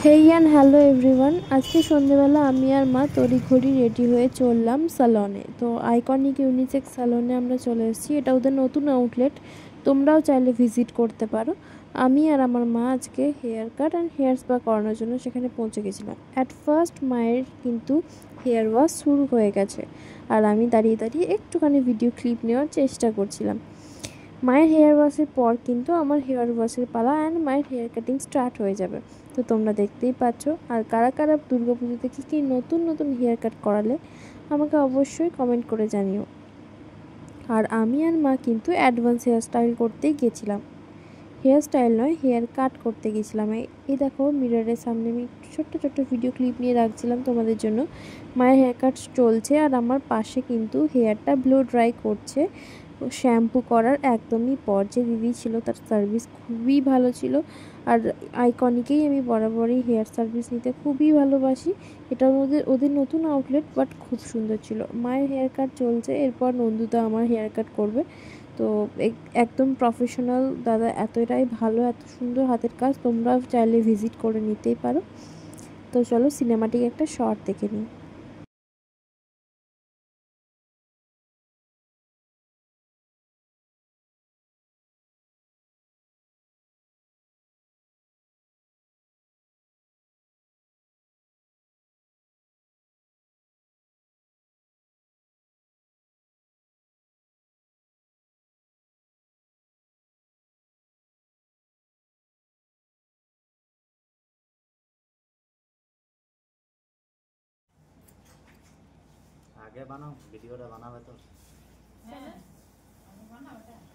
Hey and hello everyone, আজকে সন্ধেবেলা আমি আর মা তড়িঘড়ি রেডি হয়ে চললাম স্যালনে। তো আইকনিক ইউনিসেক্স স্যালনে আমরা চলে এসেছি। এটা ওদের নতুন আউটলেট, তোমরাও চাইলে ভিজিট করতে পারো। আমি আর আমার মা আজকে haircut and hair spa করানোর জন্য সেখানে পৌঁছে গেছিলাম। অ্যাট ফার্স্ট মায়ের কিন্তু হেয়ার ওয়াশ শুরু হয়ে গেছে, আর আমি দাঁড়িয়ে দাঁড়িয়ে একটুখানি ভিডিও ক্লিপ নেওয়ার চেষ্টা করছিলাম। মায়ের হেয়ার ওয়াশের পর কিন্তু আমার হেয়ার ওয়াশের পালা অ্যান্ড মায়ের হেয়ার কাটিং স্টার্ট হয়ে যাবে। তো তোমরা দেখতেই পাচ্ছ। আর কারা কারা দুর্গাপুজোতে কী নতুন নতুন হেয়ার কাট করালে আমাকে অবশ্যই কমেন্ট করে জানিও। আর আমি আর মা কিন্তু অ্যাডভান্স হেয়ার স্টাইল করতেই গেছিলাম, হেয়ার স্টাইল নয়, হেয়ার কাট করতে গেছিলাম। এই দেখো, মিররের সামনে আমি ছোট্ট ছোট্ট ভিডিও ক্লিপ নিয়ে রাখছিলাম তোমাদের জন্য। মায়ের হেয়ার কাট চলছে আর আমার পাশে কিন্তু হেয়ারটা ব্লো ড্রাই করছে। শ্যাম্পু করার একদমই পর যে দিদি ছিল, তার সার্ভিস খুবই ভালো ছিল। আর আইকনিকেই আমি বরাবরই হেয়ার সার্ভিস নিতে খুবই ভালোবাসি। এটা ওদের নতুন আউটলেট, বাট খুব সুন্দর ছিল। মায়ের হেয়ার কাট চলছে, এরপর নন্দুদা আমার হেয়ার কাট করবে। তো একদম প্রফেশনাল দাদা, এতটাই ভালো, এত সুন্দর হাতের কাজ, তোমরা চাইলে ভিজিট করে নিতেই পারো। তো চলো সিনেমাটিক একটা শর্ট দেখে নিই। আগে বানাও, ভিডিওটা বানাবে তো।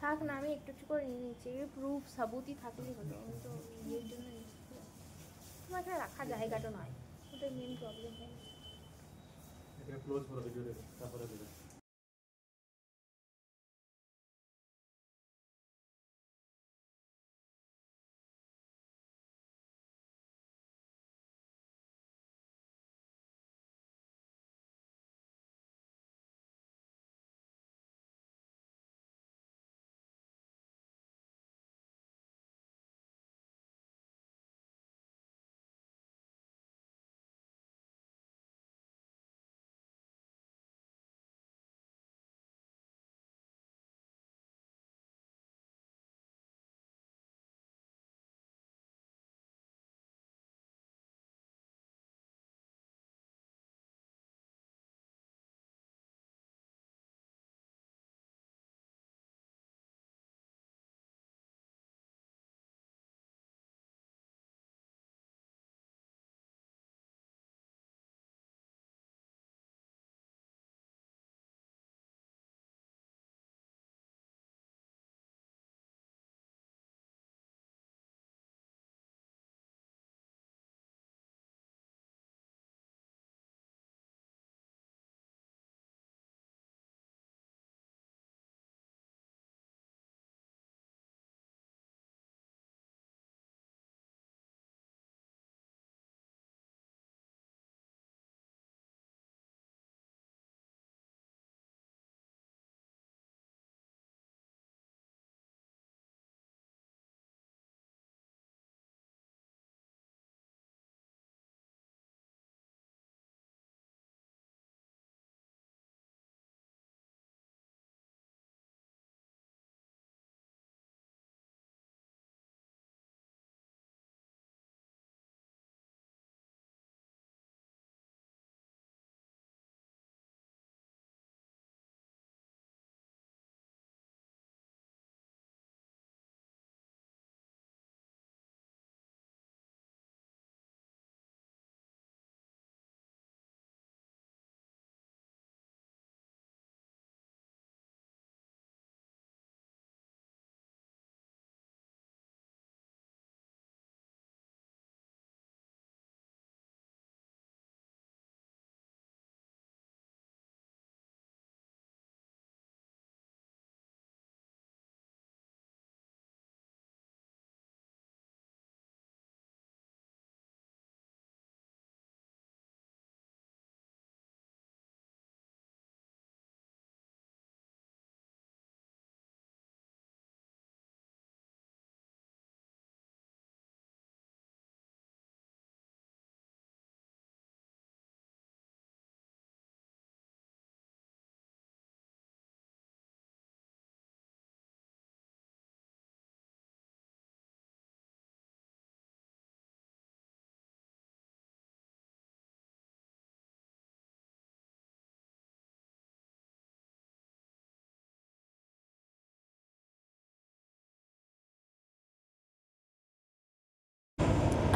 থাক না, আমি একটু একটু করে নিয়ে নিচ্ছি, প্রুফ সাবুতই থাকলেই হলো। আমি তো ইয়ের জন্য তোমার এখানে রাখা জায়গাটা নয়, ওটাই মেন প্রবলেম হয়। এখানে ক্লোজ করো ভিডিওটা, তারপরে দিবে।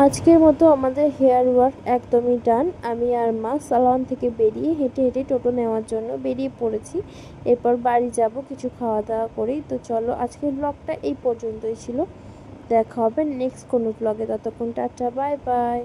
আজকের মতো আমাদের হেয়ার ওয়ার্ক একদমই ডান। আমি আর মা সালন থেকে বেরিয়ে হেঁটে হেঁটে টোটো নেওয়ার জন্য বেরিয়ে পড়েছি। এরপর বাড়ি যাব কিছু খাওয়া দাওয়া করেই। তো চলো আজকের ব্লগটা এই পর্যন্তই ছিল। দেখা হবে নেক্সট কোনো ব্লগে। ততক্ষণ টাটা, বাই বাই।